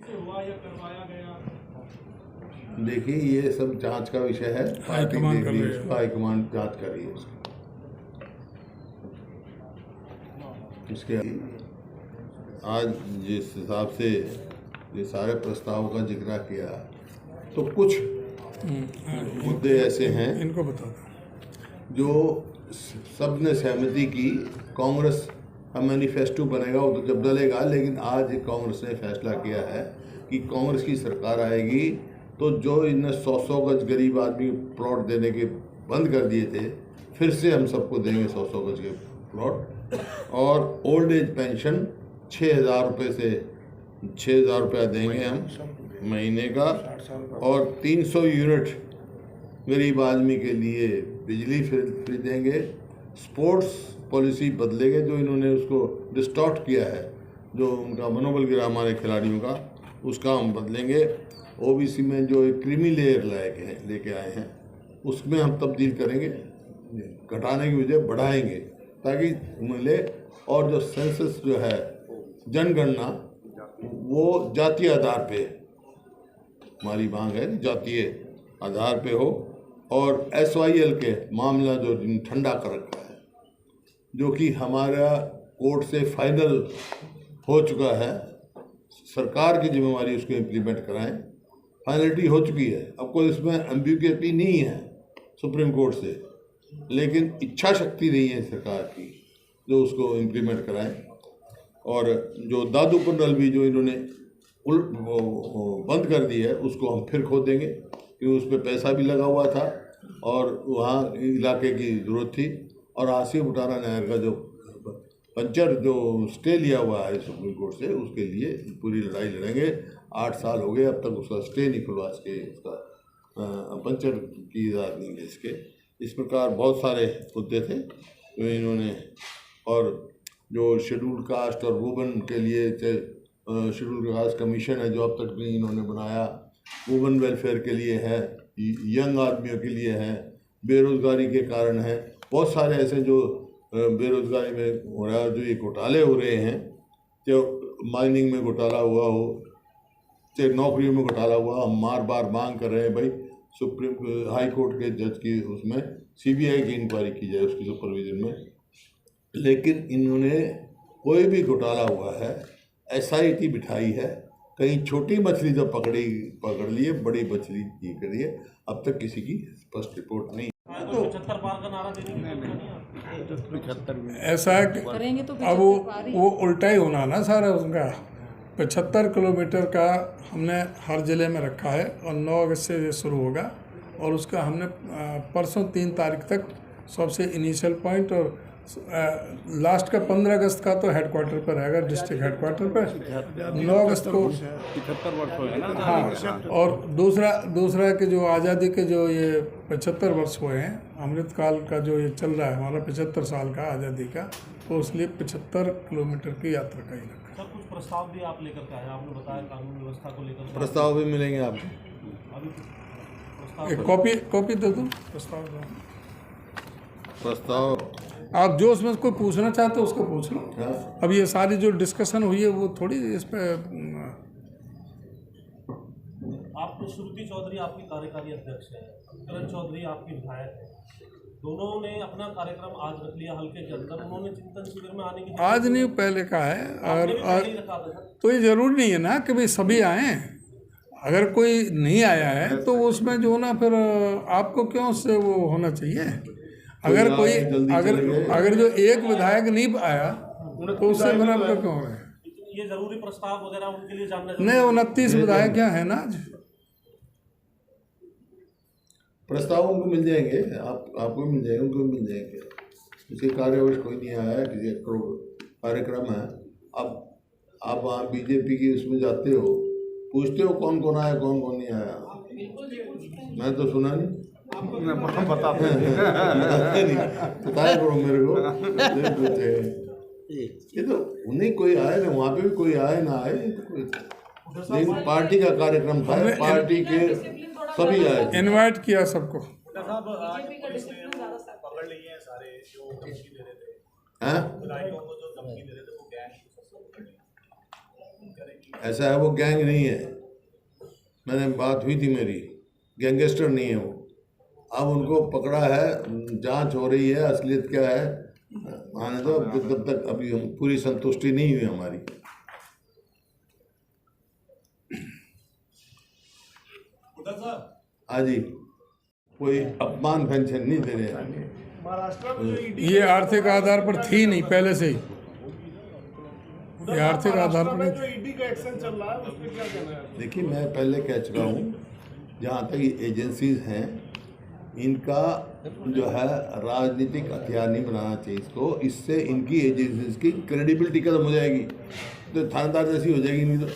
हुआ या करवाया गया? देखिए, ये सब जांच का विषय है। पार्टी देख रही है उसका, हाईकमान जांच कर रही है उसके आज जिस हिसाब से ये सारे प्रस्ताव का जिक्र किया, तो कुछ मुद्दे ऐसे हैं इनको बता दो जो सब ने सहमति की। कांग्रेस का मैनिफेस्टो बनेगा वो तो जब डलेगा, लेकिन आज कांग्रेस ने फैसला किया है कि कांग्रेस की सरकार आएगी तो जो इन्हें 100 गज गरीब आदमी प्लॉट देने के बंद कर दिए थे, फिर से हम सबको देंगे 100 गज के प्लॉट। और ओल्ड एज पेंशन 6,000 रुपये से 6,000 रुपया देंगे हम महीने का, और 300 यूनिट गरीब आदमी के लिए बिजली फ्री देंगे। स्पोर्ट्स पॉलिसी बदलेंगे, जो इन्होंने उसको डिस्टॉर्ट किया है, जो उनका मनोबल गिरा हमारे खिलाड़ियों का, उसका हम बदलेंगे। ओबीसी में जो एक क्रीमी लेयर लेके आए हैं उसमें हम तब्दील करेंगे, घटाने की वजह बढ़ाएंगे ताकि मिले। और जो सेंसस जो है, जनगणना, वो जातीय आधार पे हमारी मांग है, जातीय आधार पे हो। और SYL के मामला जो ठंडा कर रखा है, जो कि हमारा कोर्ट से फाइनल हो चुका है, सरकार की जिम्मेवारी उसको इम्प्लीमेंट कराएं। फाइनलिटी हो चुकी है, अब कोई इसमें एम्बिग्युइटी नहीं है सुप्रीम कोर्ट से, लेकिन इच्छा शक्ति नहीं है सरकार की जो उसको इम्प्लीमेंट कराएं। और जो दादू पंडल भी जो इन्होंने बंद कर दी है, उसको हम फिर खोदेंगे क्योंकि उस पर पैसा भी लगा हुआ था और वहाँ इलाके की ज़रूरत थी। और आसिफ बुटाना नहर का जो पंचर जो स्टे लिया हुआ है सुप्रीम कोर्ट से, उसके लिए पूरी लड़ाई लड़ेंगे। 8 साल हो गए, अब तक उसका स्टे नहीं खुलवा सके, उसका पंचर की इजाज़त नहीं है इसके। इस प्रकार बहुत सारे मुद्दे थे जो इन्होंने, और जो शेड्यूल्ड कास्ट और वुमेन के लिए शेड्यूल्ड कास्ट कमीशन है जो अब तक भी इन्होंने बनाया, वुमेन वेलफेयर के लिए है, यंग आदमियों के लिए है, बेरोज़गारी के कारण है। बहुत सारे ऐसे जो बेरोज़गारी में हो रहा है, जो ये घोटाले हो रहे हैं, जो माइनिंग में घोटाला हुआ हो, चाहे नौकरियों में घोटाला हुआ, हम बार मांग कर रहे हैं भाई सुप्रीम हाई कोर्ट के जज की उसमें CBI की इंक्वायरी की जाए उसकी सुपरविजन में। लेकिन इन्होंने कोई भी घोटाला हुआ है SIT बिठाई है, कहीं छोटी मछली जब पकड़ लिए, बड़ी मछली ये करिए, अब तक किसी की स्पष्ट रिपोर्ट नहीं। तो 75 पार का नारा देने की ऐसा है कि अब वो उल्टा ही होना ना सारा उनका। 75 किलोमीटर का हमने हर ज़िले में रखा है और 9 अगस्त से ये शुरू होगा, और उसका हमने परसों 3 तारीख तक सबसे इनिशियल पॉइंट, और लास्ट का 15 अगस्त का तो हेडक्वार्टर पर रहेगा, डिस्ट्रिक्ट हेडक्वार्टर पर 9 अगस्त को 75 वर्ष हो गए ना। हाँ, और दूसरा कि जो आज़ादी के जो ये 75 वर्ष हुए हैं, अमृतकाल का जो ये चल रहा है हमारा 75 साल का आज़ादी का, तो इसलिए 75 किलोमीटर की यात्रा का ही रखा। सर, कुछ प्रस्ताव भी आप लेकर के आए, आपने बताया कानून व्यवस्था को लेकर प्रस्ताव भी मिलेंगे आपको। अभी एक कॉपी दे दो प्रस्ताव। आप जो उसमें कोई पूछना चाहते हो उसको पूछ लो। अब ये सारी जो डिस्कशन हुई है वो थोड़ी इस पे। आप श्रुति चौधरी आपकी कार्यकारी अध्यक्ष है, करण चौधरी आपकी विधायक है, दोनों ने अपना कार्यक्रम आज रख लिया हल्के के अंदर। उन्होंने चिंतन शिविर में आने की आज नहीं, पहले का है। और तो ये जरूरी नहीं है ना कि भाई सभी आए। अगर कोई नहीं आया है तो उसमें जो ना, फिर आपको क्यों उससे वो होना चाहिए। अगर कोई अगर जो एक विधायक नहीं आया तो उससे फिर आपका क्यों है। ये जरूरी प्रस्ताव वगैरह उनके लिए जानना नहीं, 29 विधायक यहाँ है ना आज। प्रस्ताव उनको मिल जाएंगे, आपको मिल जाएंगे, उनको मिल जाएंगे। इसके कार्यवश कोई नहीं आया है, किसी कार्यक्रम है। अब आप वहाँ BJP की उसमें जाते हो, पूछते हो कौन कौन आया कौन कौन नहीं आया। मैं तो सुना नहीं, बताते नहीं, बताया करो मेरे को। ये तो उन्हीं कोई आए ना, वहाँ पे भी कोई आए ना आए, लेकिन पार्टी का कार्यक्रम था, पार्टी के सभी आए, इनवाइट किया सबको। पकड़ लिए हैं सारे जो धमकी दे रहे थे, विधायकों को जो धमकी दे रहे थे वो गैंग ऐसा है, वो गैंग नहीं है, मैंने बात हुई थी मेरी, गैंगस्टर नहीं है वो। अब उनको पकड़ा है, जांच हो रही है, असलियत क्या है आने दो, तब तक अभी हम पूरी संतुष्टि नहीं हुई हमारी। हाँ जी, कोई अपमान पेंशन नहीं दे रहे हैं। महाराष्ट्र में जो ईडी ये आर्थिक आधार पर थी नहीं पहले से ही, ये आर्थिक आधार पर जो ईडी का एक्शन चल रहा है उस पर क्या कहना है? देखिए, मैं पहले कह चुका हूँ, जहाँ तक एजेंसीज हैं इनका जो है राजनीतिक हथियार नहीं बनाना चाहिए इसको, इससे इनकी एजेंसीज की क्रेडिबिलिटी खत्म हो जाएगी, तो थानेदार जैसी हो जाएगी, नहीं तो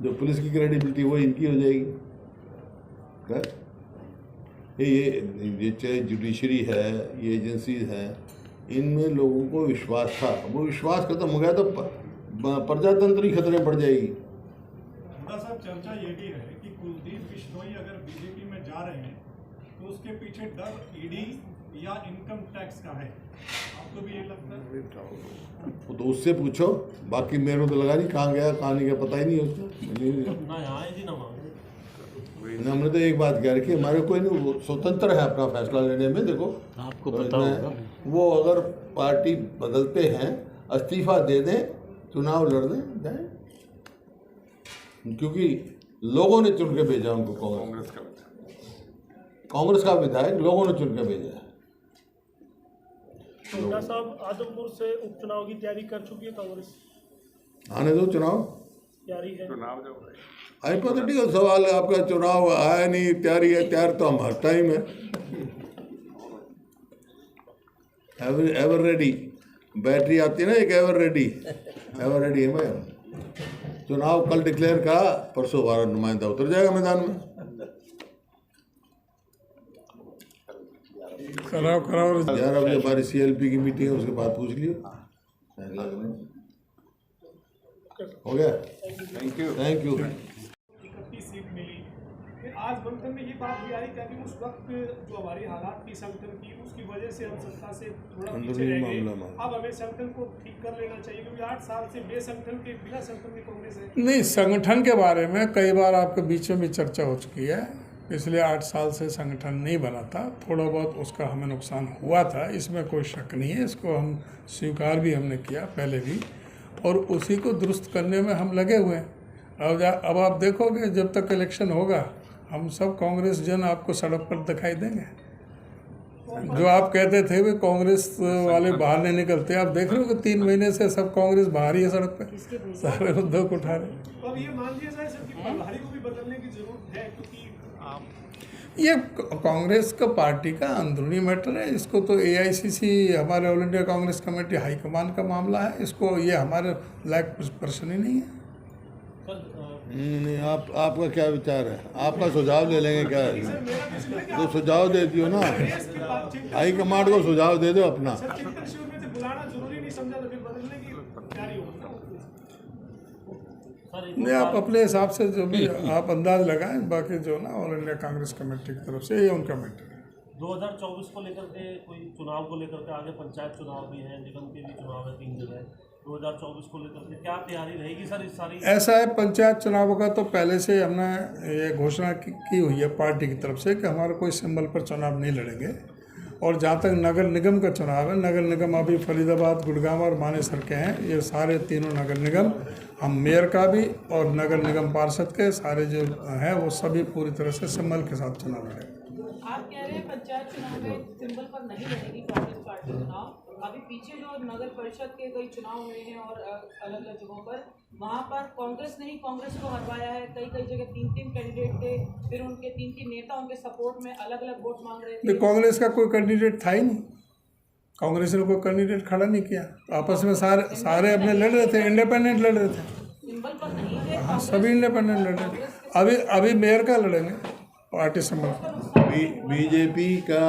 जो पुलिस की क्रेडिबिलिटी वो इनकी हो जाएगी। कर ये चाहे जुडिशरी है, ये एजेंसीज हैं, इनमें लोगों को विश्वास था, वो विश्वास खत्म हो गया तो प्रजातंत्र ही खतरे में पड़ जाएगी। हुड्डा साहब, चर्चा ये भी है कि कुलदीप बिश्नोई अगर बीजेपी में जा रहे हैं तो उसके पीछे डर ईडी या इनकम टैक्स का है, आपको भी यही लगता है? तो उससे पूछो, बाकी मेरे को तो लगा नहीं कहाँ गया कहाँ नहीं गया, पता ही नहीं उसको। ना यहाँ है जी ना वहाँ। हमने तो एक बात कह रखी, हमारे कोई नहीं, वो स्वतंत्र है अपना फैसला लेने में। देखो आपको पता होगा, वो अगर पार्टी बदलते हैं, इस्तीफा दे दें, चुनाव लड़ दें, जाए, क्योंकि लोगों ने चुन के भेजा उनको। कांग्रेस का विधायक लोगों ने चुन के भेजा है। हुड्डा साहब, आदमपुर से उपचुनाव की तैयारी कर चुकी है कांग्रेस? आने दो, चुनाव तैयारी है? हाइपोथेटिकल सवाल है आपका, चुनाव आया नहीं, तैयारी है, तैयार तो हम हर टाइम है, एवर रेडी। बैटरी आती है ना एक, एवर रेडी है मैं। चुनाव कल डिक्लेयर का, परसों 12 नुमाइंदा उतर जाएगा मैदान में। कराओ 11 बजे हमारी CLP की मीटिंग है, उसके बाद पूछ लियो। हो गया, थैंक यू। 31 सीट मिली, फिर आज मंथन में ये बात भी आई कि उस वक्त जो हमारी हालात थी संगठन की, उसकी वजह से हम सत्ता से थोड़ा पीछे रह गए। अब हमें संगठन को ठीक कर लेना चाहिए, क्योंकि 8 साल से बेसंगठन के, बिना संगठन के कांग्रेस है। नहीं, संगठन के बारे में कई बार आपके बीच में भी चर्चा हो चुकी है। पिछले 8 साल से संगठन नहीं बना था, थोड़ा बहुत उसका हमें नुकसान हुआ था, इसमें कोई शक नहीं है, इसको हम स्वीकार भी हमने किया पहले भी, और उसी को दुरुस्त करने में हम लगे हुए हैं। अब आप देखोगे, जब तक इलेक्शन होगा हम सब कांग्रेस जन आपको सड़क पर दिखाई देंगे। जो आप कहते थे वे कांग्रेस वाले बाहर नहीं निकलते, आप देख रहे हो कि 3 महीने से सब कांग्रेस बाहर ही है सड़क पे, सारे उद्योग उठा रहे। अब ये मान लिया जाए सर कि प्रभारी को भी बदलने की जरूरत है, क्योंकि ये कांग्रेस का पार्टी का अंदरूनी मैटर है, इसको तो AICC, हमारे all India Congress committee high command का मामला है, इसको ये हमारे लायक पर्सन ही नहीं है। नहीं, आपका क्या विचार है? आपका सुझाव ले लेंगे क्या है? तो सुझाव दे दियो ना, हाई कमांड को सुझाव दे दो अपना। चिंतन शिविर में से बुलाना जरूरी नहीं समझा, तो फिर बदलने की तैयारी होगी। नहीं, आप अपने हिसाब से जो भी आप अंदाज लगाएं, बाकी जो ना ऑल इंडिया कांग्रेस कमेटी की तरफ से ये उनका मैटर है। 2024 को लेकर के, कोई चुनाव को लेकर के, आगे पंचायत चुनाव भी है, निगम के भी चुनाव है 3 जगह, 2024 को लेकर के क्या तैयारी रहेगी सर इस सारी? ऐसा है, पंचायत चुनाव का तो पहले से हमने ये घोषणा की हुई है पार्टी की तरफ से कि हमारा कोई सिंबल पर चुनाव नहीं लड़ेंगे। और जहाँ तक नगर निगम का चुनाव है, नगर निगम अभी फरीदाबाद, गुड़गांव और मानेसर के हैं, ये सारे तीनों नगर निगम, हम मेयर का भी और नगर निगम पार्षद के सारे जो हैं वो सभी पूरी तरह से सिंबल के साथ चुनाव लड़ेंगे। आप कह रहे हैं पंचायत चुनाव में सिंबल पर नहीं लड़ेगी कांग्रेस पार्टी चुनाव, अभी पीछे जो नगर परिषद के कई चुनाव हुए हैं और अलग अलग जगहों पर, वहाँ पर कांग्रेस ने ही कांग्रेस को हरवाया है। कई जगह 3 कैंडिडेट थे, फिर उनके 3 नेता उनके सपोर्ट में अलग अलग वोट मांग रहे थे। कांग्रेस का कोई कैंडिडेट था ही नहीं, कांग्रेस ने कोई कैंडिडेट खड़ा नहीं किया, आपस में सारे अपने लड़ रहे थे, इंडिपेंडेंट लड़ रहे थे। सिंबल पर नहीं थे, हाँ, सभी इंडिपेंडेंट लड़ रहे थे। अभी मेयर का लड़ेंगे पार्टी सिंबल। बीजेपी का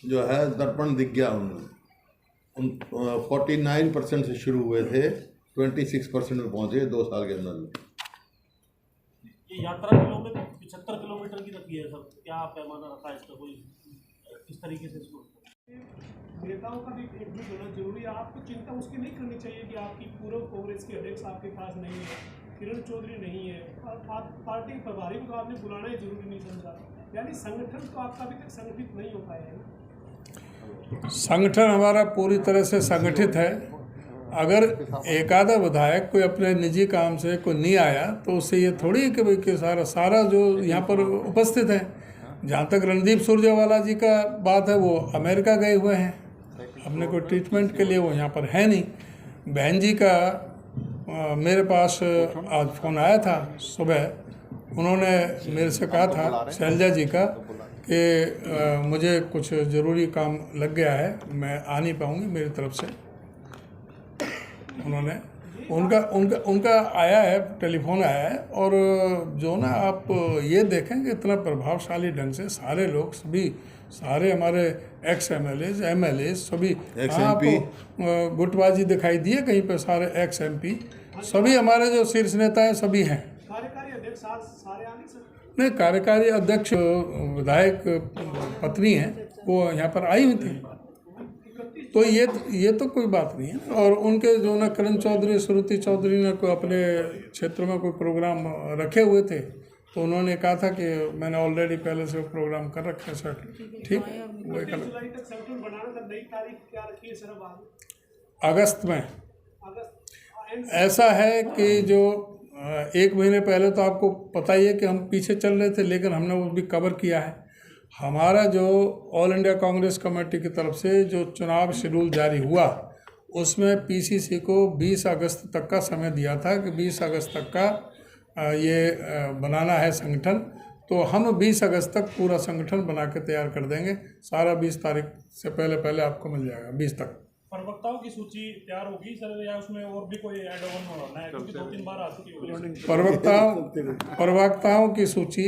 जो है दर्पण दिख गया उनको, 49% से शुरू हुए थे, 26% में पहुंचे 2 साल के अंदर। ये यात्रा किलोमीटर 75 किलोमीटर की रखी है सर, क्या पैमाना रखा है इसका, कोई किस तरीके से इसको? नेताओं का भी एकजुट होना जरूरी है। आपको चिंता उसकी नहीं करनी चाहिए कि आपकी पूर्व कांग्रेस के अध्यक्ष आपके पास नहीं है, किरण चौधरी नहीं है, पार्टी के प्रभारी को तो आपने बुलाना ही जरूरी नहीं समझा, यानी संगठन तो आपका अभी तक संगठित नहीं हो पाया है ना? संगठन हमारा पूरी तरह से संगठित है। अगर एक आधा विधायक कोई अपने निजी काम से कोई नहीं आया तो उससे ये थोड़ी है कि भाई कि सारा जो यहाँ पर उपस्थित है। जहाँ तक रणदीप सुरजेवाला जी का बात है, वो अमेरिका गए हुए हैं अपने कोई ट्रीटमेंट के लिए, वो यहाँ पर है नहीं। बहन जी का मेरे पास आज फ़ोन आया था सुबह, उन्होंने मेरे से कहा था शैलजा जी का कि मुझे कुछ ज़रूरी काम लग गया है, मैं आ नहीं पाऊँगी मेरी तरफ से। उन्होंने उनका आया है, टेलीफोन आया है। और जो ना आप ये देखेंगे इतना प्रभावशाली ढंग से सारे लोग, सभी सारे हमारे एक्स एमएलए सभी, आपको गुटबाजी दिखाई दी है कहीं पे, सारे एक्स MP सभी हमारे जो शीर्ष नेता हैं सभी हैं। कार्यकारी अध्यक्ष सारे आने सर? नहीं, कार्यकारी अध्यक्ष विधायक पत्नी हैं, वो यहाँ पर आई हुई थी, तो ये तो कोई बात नहीं है। और उनके जो ना किरण चौधरी, श्रुति चौधरी ने कोई अपने क्षेत्र में कोई प्रोग्राम रखे हुए थे, तो उन्होंने कहा था कि मैंने ऑलरेडी पहले से वो प्रोग्राम कर रखा है सर। ठीक है, वो एक जुलाई तक संगठन बनाना था, नई तारीख क्या रखी है सर अब आगे? अगस्त में। अगस्त ऐसा है कि जो 1 महीने पहले तो आपको पता ही है कि हम पीछे चल रहे थे, लेकिन हमने वो भी कवर किया है। हमारा जो ऑल इंडिया कांग्रेस कमेटी की तरफ से जो चुनाव शेड्यूल जारी हुआ, उसमें PCC को 20 अगस्त तक का समय दिया था कि 20 अगस्त तक का ये बनाना है संगठन। तो हम 20 अगस्त तक पूरा संगठन बना के तैयार कर देंगे, सारा 20 तारीख से पहले आपको मिल जाएगा, 20 तक। प्रवक्ताओं की सूची तैयार होगी सर, या उसमें और भी कोई ऐड ऑन होना है, क्योंकि 2-3 बार आ चुकी है प्रवक्ताओं की सूची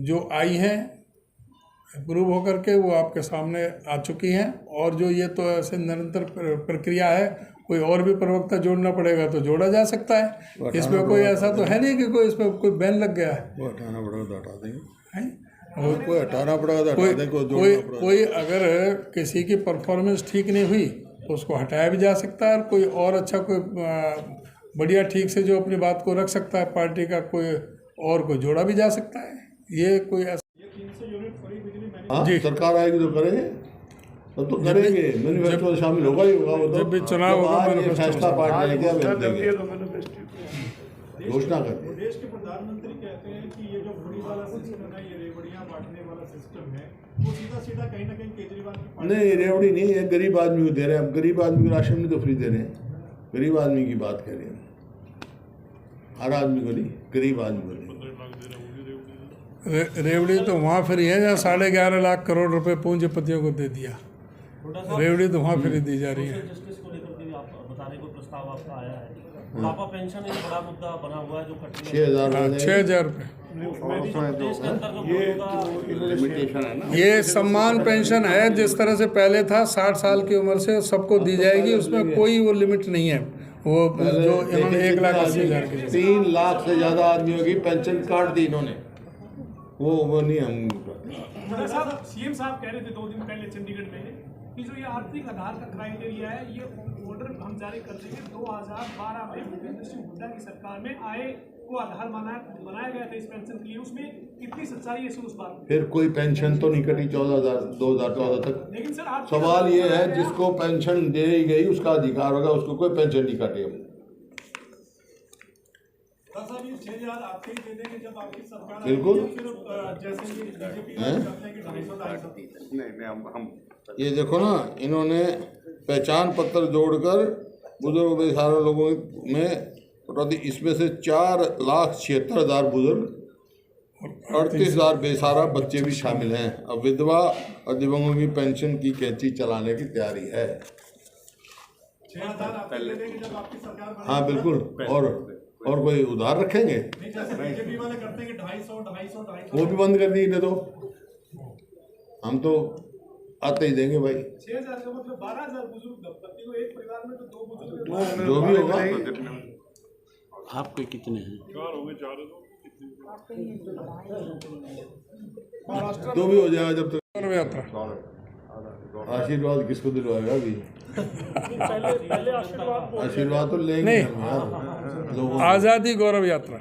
जो आई है अप्रूव होकर के, वो आपके सामने आ चुकी हैं। और जो ये तो ऐसे निरंतर प्रक्रिया है, कोई और भी प्रवक्ता जोड़ना पड़ेगा तो जोड़ा जा सकता है। इसमें कोई ऐसा तो है नहीं कि कोई इसमें कोई बैन लग गया है। वो हटाना पड़ेगा तो हटा देंगे, हैं? कोई हटाना पड़ेगा तो हटा देंगे। कोई अगर किसी की परफॉर्मेंस ठीक नहीं हुई तो उसको हटाया भी जा सकता है, और कोई और अच्छा कोई बढ़िया ठीक से जो अपनी बात को रख सकता है पार्टी का, कोई जोड़ा भी जा सकता है। ये कोई ऐसा हाँ, सरकार आएगी तो करेंगे, तब तो करेंगे। मैनिफेस्टो में शामिल होगा ही होगा। वो तो जब भी चुनाव होगा फैसला पार्टी ने किया, देंगे, घोषणा कर दी। देश के प्रधानमंत्री कहते हैं कि ये जो फ्री वाला सिस्टम है, ये रेवड़ियां बांटने वाला सिस्टम है, वो सीधा कहीं ना कहीं केजरीवाल की नहीं, रेवड़ी नहीं है, गरीब आदमी को दे रहे हैं। अब गरीब आदमी को राशन में तो फ्री दे रहे हैं, गरीब आदमी की बात कर रहे हैं, हर आदमी को नहीं, गरीब आदमी को नहीं। रेवड़ी तो वहाँ फ्री है जहाँ 11.5 लाख करोड़ रुपए पूंजीपतियों को दे दिया। रेवड़ी तो वहाँ फ्री दी जा रही है। जस्टिस को लेकर के आप बताने को प्रस्ताव आपका आया है, बुढ़ापा पेंशन एक बड़ा मुद्दा बना हुआ है जो 6,000 रुपये। ये सम्मान पेंशन है, जिस तरह से पहले था 60 साल की उम्र से सबको दी जाएगी, उसमें कोई वो लिमिट नहीं है। वो जो इन्होंने 1,80,000 की 3 लाख से ज़्यादा आदमियों की पेंशन काट दी इन्होंने, वो नहीं हम। साहब CM साहब कह रहे थे 2 दिन पहले चंडीगढ़ में कि जो ये आर्थिक आधार का क्राइटेरिया है, ये ऑर्डर हम जारी कर देंगे। 2012 में भूपेंद्र सिंह हुड्डा की सरकार में आय को आधार बनाया गया था इस पेंशन के लिए, उसमें कितनी सच्चाई है उस बात में? फिर कोई पेंशन तो नहीं कटी 2014 तक। लेकिन सर सवाल ये है, जिसको पेंशन दे गई उसका अधिकार होगा, उसको कोई पेंशन नहीं काटे। हम साहब ये 6,000 आपके ही दे देंगे जब आपकी सरकार बिल्कुल। जैसे ये बीजेपी करते हैं कि 250 नहीं हम ये देखो ना, इन्होंने पहचान पत्र जोड़कर बुजुर्ग बेसहारा लोगों में इसमें से 4,76,000 बुजुर्ग, 38,000 बेसहारा बच्चे भी शामिल हैं। अब विधवा और दिव्यांगों की पेंशन की कैंची चलाने की तैयारी है। 6,000 आपके दे देंगे जब आपकी सरकार बनेगी। हाँ बिल्कुल। और कोई उधार रखेंगे? नहीं, जैसे बीजेपी वाले करते हैं कि 250 वो भी बंद कर दिए तो हम तो आते ही देंगे भाई। 6,000 का मतलब 12,000 बुजुर्ग दंपति को, एक परिवार में तो 2 बुजुर्ग, जो भी होगा। आपके कितने हैं? 2 भी हो जाएगा जब तक। यात्रा आशीर्वाद किसको दिलवाएगा अभी? पहले आशीर्वाद आशीर्वाद तो लेंगे नहीं। हम यार। लोगों आज़ादी गौरव यात्रा।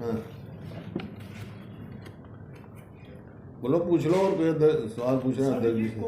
हाँ बोलो, पूछ लो, और कोई सवाल पूछना है अध्यक्ष जी से।